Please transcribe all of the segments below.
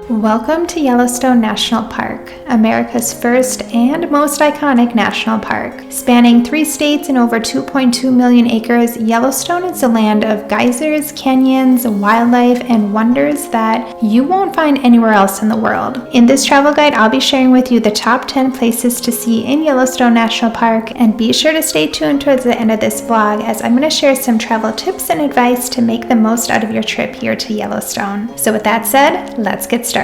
Welcome to Yellowstone National Park, America's first and most iconic national park. Spanning 3 states and over 2.2 million acres, Yellowstone is a land of geysers, canyons, wildlife, and wonders that you won't find anywhere else in the world. In this travel guide, I'll be sharing with you the top 10 places to see in Yellowstone National Park, and be sure to stay tuned towards the end of this vlog as I'm going to share some travel tips and advice to make the most out of your trip here to Yellowstone. So with that said, let's get started.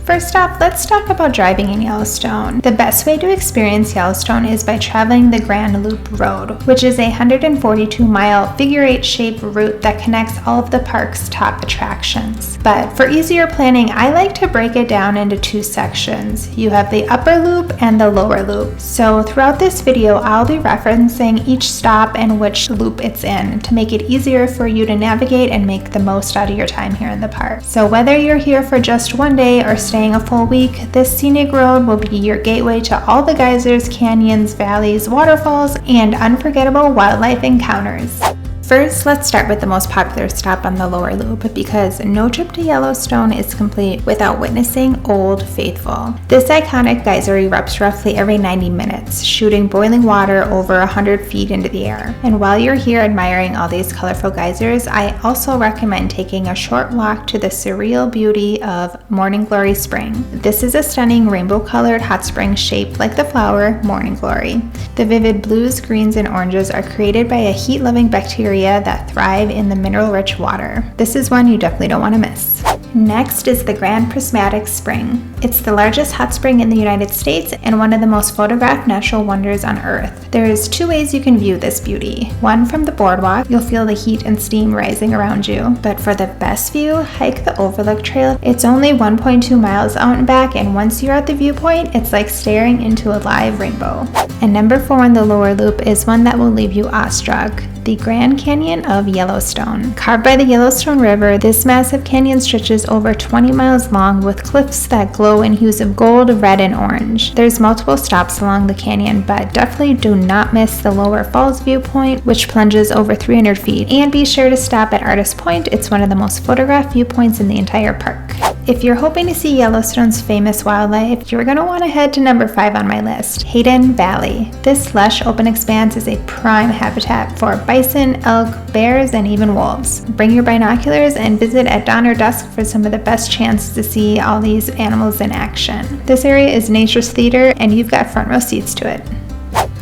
First off, let's talk about driving in Yellowstone. The best way to experience Yellowstone is by traveling the Grand Loop Road, which is a 142-mile figure-8 shaped route that connects all of the park's top attractions. But for easier planning, I like to break it down into 2 sections. You have the upper loop and the lower loop. So throughout this video, I'll be referencing each stop and which loop it's in to make it easier for you to navigate and make the most out of your time here in the park. So whether you're here for just one day or staying a full week, this scenic road will be your gateway to all the geysers, canyons, valleys, waterfalls, and unforgettable wildlife encounters. First, let's start with the most popular stop on the lower loop, because no trip to Yellowstone is complete without witnessing Old Faithful. This iconic geyser erupts roughly every 90 minutes, shooting boiling water over 100 feet into the air. And while you're here admiring all these colorful geysers, I also recommend taking a short walk to the surreal beauty of Morning Glory Spring. This is a stunning rainbow-colored hot spring shaped like the flower Morning Glory. The vivid blues, greens, and oranges are created by a heat-loving bacteria that thrive in the mineral-rich water. This is one you definitely don't want to miss. Next is the Grand Prismatic Spring. It's the largest hot spring in the United States and one of the most photographed natural wonders on Earth. There's 2 ways you can view this beauty. One, from the boardwalk, you'll feel the heat and steam rising around you. But for the best view, hike the Overlook Trail. It's only 1.2 miles out and back, and once you're at the viewpoint, it's like staring into a live rainbow. And number 4 on the lower loop is one that will leave you awestruck. The Grand Canyon of Yellowstone. Carved by the Yellowstone River, this massive canyon stretches over 20 miles long with cliffs that glow in hues of gold, red, and orange. There's multiple stops along the canyon, but definitely do not miss the Lower Falls viewpoint, which plunges over 300 feet. And be sure to stop at Artist Point. It's one of the most photographed viewpoints in the entire park. If you're hoping to see Yellowstone's famous wildlife, you're going to want to head to number 5 on my list, Hayden Valley. This lush open expanse is a prime habitat for bison, elk, bears, and even wolves. Bring your binoculars and visit at dawn or dusk for some of the best chances to see all these animals in action. This area is nature's theater, and you've got front row seats to it.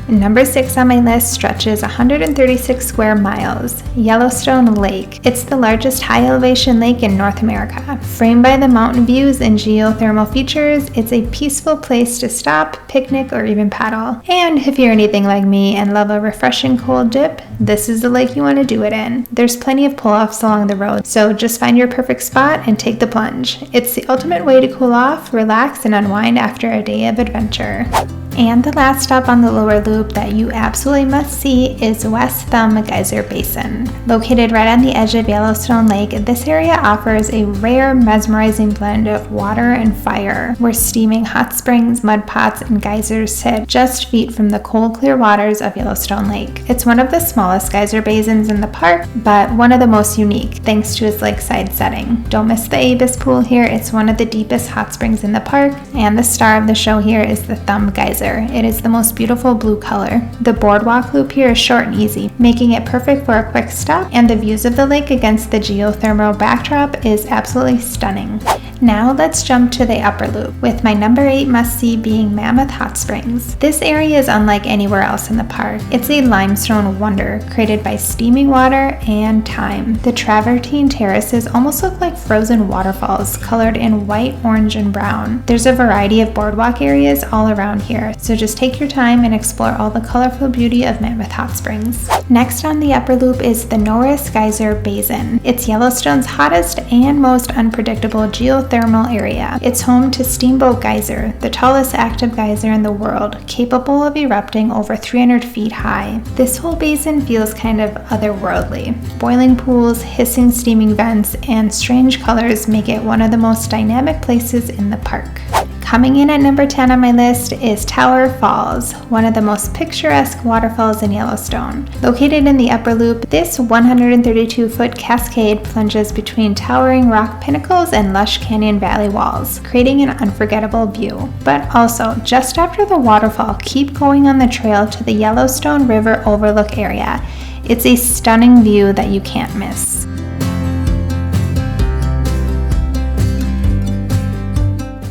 Number 6 on my list stretches 136 square miles, Yellowstone Lake. It's the largest high-elevation lake in North America. Framed by the mountain views and geothermal features, it's a peaceful place to stop, picnic, or even paddle. And if you're anything like me and love a refreshing cold dip, this is the lake you want to do it in. There's plenty of pull-offs along the road, so just find your perfect spot and take the plunge. It's the ultimate way to cool off, relax, and unwind after a day of adventure. And the last stop on the lower loop that you absolutely must see is West Thumb Geyser Basin. Located right on the edge of Yellowstone Lake, this area offers a rare, mesmerizing blend of water and fire, where steaming hot springs, mud pots, and geysers sit just feet from the cold, clear waters of Yellowstone Lake. It's one of the smallest geyser basins in the park, but one of the most unique, thanks to its lakeside setting. Don't miss the Abyss pool here. It's one of the deepest hot springs in the park, and the star of the show here is the Thumb Geyser. It is the most beautiful blue color. The boardwalk loop here is short and easy, making it perfect for a quick stop, and the views of the lake against the geothermal backdrop is absolutely stunning. Now let's jump to the upper loop, with my number 8 must-see being Mammoth Hot Springs. This area is unlike anywhere else in the park. It's a limestone wonder created by steaming water and time. The travertine terraces almost look like frozen waterfalls, colored in white, orange, and brown. There's a variety of boardwalk areas all around here, so just take your time and explore all the colorful beauty of Mammoth Hot Springs. Next on the upper loop is the Norris Geyser Basin. It's Yellowstone's hottest and most unpredictable geothermal area. It's home to Steamboat Geyser, the tallest active geyser in the world, capable of erupting over 300 feet high. This whole basin feels kind of otherworldly. Boiling pools, hissing steaming vents, and strange colors make it one of the most dynamic places in the park. Coming in at number 10 on my list is Tower Falls, one of the most picturesque waterfalls in Yellowstone. Located in the upper loop, this 132-foot cascade plunges between towering rock pinnacles and lush canyon valley walls, creating an unforgettable view. But also, just after the waterfall, keep going on the trail to the Yellowstone River Overlook area. It's a stunning view that you can't miss.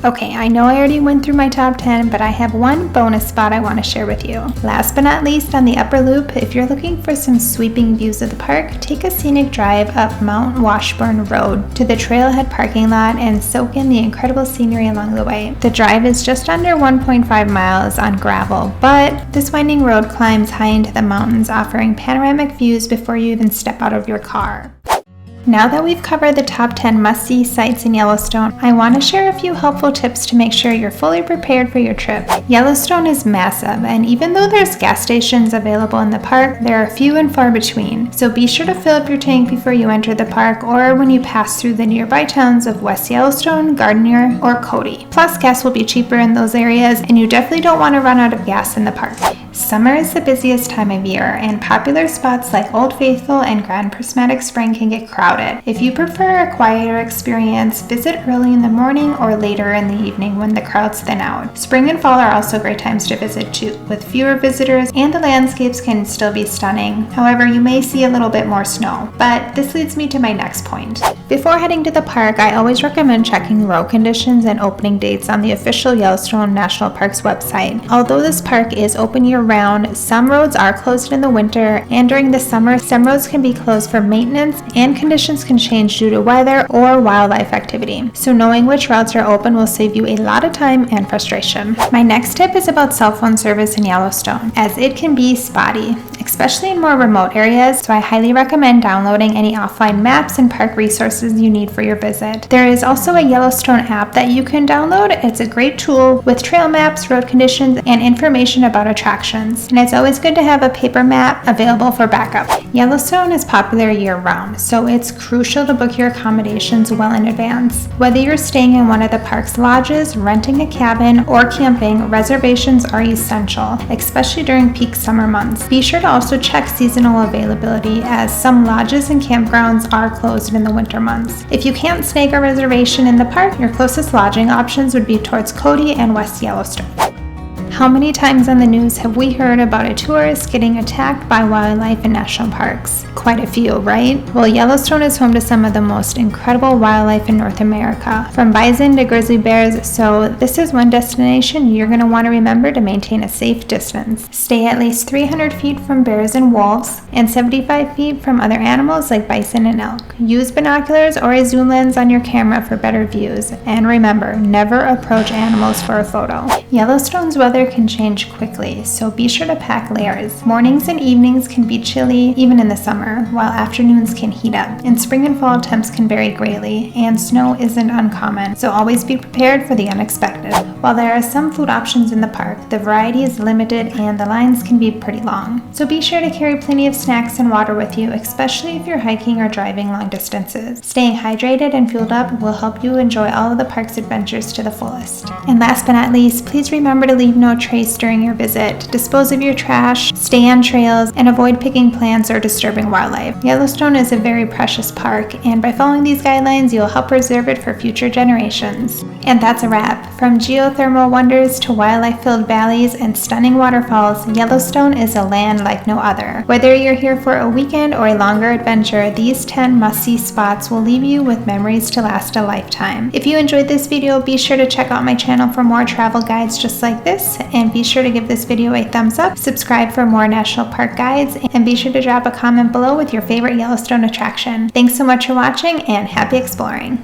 Okay, I know I already went through my top 10, but I have one bonus spot I want to share with you. Last but not least, on the upper loop, if you're looking for some sweeping views of the park, take a scenic drive up Mount Washburn Road to the trailhead parking lot and soak in the incredible scenery along the way. The drive is just under 1.5 miles on gravel, but this winding road climbs high into the mountains, offering panoramic views before you even step out of your car. Now that we've covered the top 10 must-see sites in Yellowstone, I want to share a few helpful tips to make sure you're fully prepared for your trip. Yellowstone is massive, and even though there's gas stations available in the park, there are few and far between. So be sure to fill up your tank before you enter the park or when you pass through the nearby towns of West Yellowstone, Gardner, or Cody. Plus, gas will be cheaper in those areas, and you definitely don't want to run out of gas in the park. Summer is the busiest time of year, and popular spots like Old Faithful and Grand Prismatic Spring can get crowded. If you prefer a quieter experience, visit early in the morning or later in the evening when the crowds thin out. Spring and fall are also great times to visit too, with fewer visitors, and the landscapes can still be stunning. However, you may see a little bit more snow. But this leads me to my next point. Before heading to the park, I always recommend checking road conditions and opening dates on the official Yellowstone National Park's website. Although this park is open year-round, some roads are closed in the winter, and during the summer, some roads can be closed for maintenance, and conditions can change due to weather or wildlife activity. So knowing which routes are open will save you a lot of time and frustration. My next tip is about cell phone service in Yellowstone, as it can be spotty, especially in more remote areas, so I highly recommend downloading any offline maps and park resources you need for your visit. There is also a Yellowstone app that you can download. It's a great tool with trail maps, road conditions, and information about attractions. And it's always good to have a paper map available for backup. Yellowstone is popular year-round, so it's crucial to book your accommodations well in advance. Whether you're staying in one of the park's lodges, renting a cabin, or camping, reservations are essential, especially during peak summer months. Be sure to also check seasonal availability, as some lodges and campgrounds are closed in the winter months. If you can't snag a reservation in the park, your closest lodging options would be towards Cody and West Yellowstone. How many times on the news have we heard about a tourist getting attacked by wildlife in national parks? Quite a few, right? Well, Yellowstone is home to some of the most incredible wildlife in North America, from bison to grizzly bears, so this is one destination you're going to want to remember to maintain a safe distance. Stay at least 300 feet from bears and wolves, and 75 feet from other animals like bison and elk. Use binoculars or a zoom lens on your camera for better views, and remember, never approach animals for a photo. Yellowstone's weather can change quickly, so be sure to pack layers. Mornings and evenings can be chilly, even in the summer, while afternoons can heat up. In spring and fall, temps can vary greatly, and snow isn't uncommon, so always be prepared for the unexpected. While there are some food options in the park, the variety is limited and the lines can be pretty long. So be sure to carry plenty of snacks and water with you, especially if you're hiking or driving long distances. Staying hydrated and fueled up will help you enjoy all of the park's adventures to the fullest. And last but not least, please remember to leave no trace during your visit. Dispose of your trash, stay on trails, and avoid picking plants or disturbing wildlife. Yellowstone is a very precious park, and by following these guidelines, you'll help preserve it for future generations. And that's a wrap. From geothermal wonders to wildlife-filled valleys and stunning waterfalls, Yellowstone is a land like no other. Whether you're here for a weekend or a longer adventure, these 10 must-see spots will leave you with memories to last a lifetime. If you enjoyed this video, be sure to check out my channel for more travel guides just like this, and be sure to give this video a thumbs up, subscribe for more national park guides, and be sure to drop a comment below with your favorite Yellowstone attraction. Thanks so much for watching, and happy exploring!